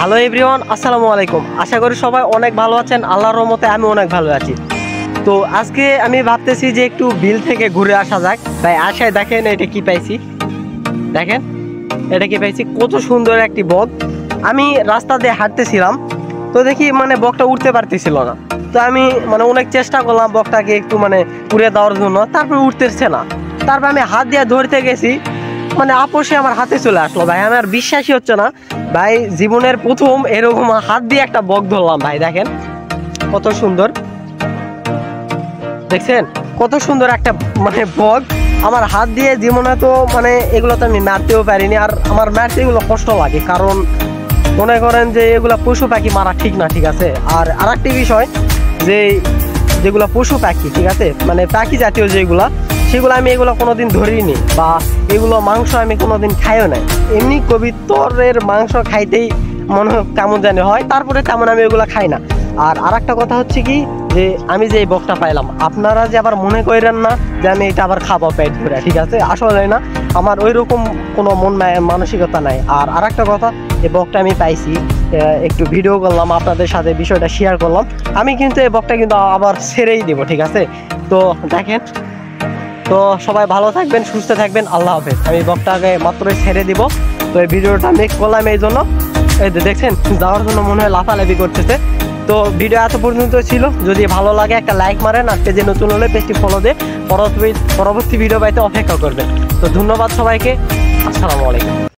Hello everyone, আসসালামু আলাইকুম। আশা করি সবাই অনেক ভালো আছেন। আল্লাহর রহমতে আমি অনেক ভালো আছি। তো আজকে আমি ভাবতেছি যে একটু বিল থেকে ঘুরে আসা যাক। তাই আশায় দেখেন এটা কি পাইছি, দেখেন এটা কি পাইছি, কত সুন্দর একটি বক। আমি রাস্তা দিয়ে হাঁটতেছিলাম, তো দেখি বকটা উঠতে পারতেছিল না। তো আমি অনেক চেষ্টা করলাম বকটাকে একটু উড়ে দেওয়ার জন্য, তারপর উঠতেছে না। তারপর আমি হাত দিয়ে ধরতে গেছি, আপোষে আমার হাতে চলে আসলো। ভাই আমার বিশ্বাসই হচ্ছে না ভাই, জীবনের প্রথম এরকম হাত দিয়ে একটা বক ধরলাম। ভাই দেখেন কত সুন্দর, দেখছেন কত সুন্দর একটা বক আমার হাত দিয়ে। জীবনে তো এগুলো তো আমি মারতেও পারিনি, আর আমার মারতে এগুলো কষ্ট লাগে, কারণ মনে করেন যে এগুলা পশু পাখি মারা ঠিক না, ঠিক আছে। আর আরেকটি বিষয় যে যেগুলো পশু পাখি, ঠিক আছে, পাখি জাতীয় যেগুলা, সেগুলো আমি এগুলো কোনোদিন ধরিনি, বা এগুলো মাংস আমি কোনোদিন খাইও নাই। এমনি কবিতরের মাংস খাইতেই মনে কেমন জানি হয়, তারপরে তেমন আমি এগুলো খাই না। আর আরেকটা কথা হচ্ছে কি, যে আমি যে এই বকটা পাইলাম, আপনারা যে আবার মনে করেন না যে আমি এটা আবার খাবো পেট ভরে, ঠিক আছে, আসলে না, আমার ওই রকম কোনো মানসিকতা নাই। আর আরেকটা কথা, এই বকটা আমি পাইছি, একটু ভিডিও করলাম আপনাদের সাথে, বিষয়টা শেয়ার করলাম। আমি কিন্তু এই বকটা কিন্তু আবার ছেড়েই দেবো, ঠিক আছে। তো দেখেন, তো সবাই ভালো থাকবেন, সুস্থ থাকবেন, আল্লাহ হাফেজ। আমি বকটাকে মাত্রই ছেড়ে দিব। তো এই ভিডিওটা মেক করলাম এই জন্য, এই দেখছেন যাওয়ার জন্য মনে হয় লাফালাফি করতেছে। তো ভিডিও এত পর্যন্ত ছিল, যদি ভালো লাগে একটা লাইক মারেন, আর পেজে নতুন হলে পেজটি ফলো দিয়ে পরবর্তী ভিডিও পাইতে অপেক্ষা করবেন। তো ধন্যবাদ সবাইকে, আসসালামু আলাইকুম।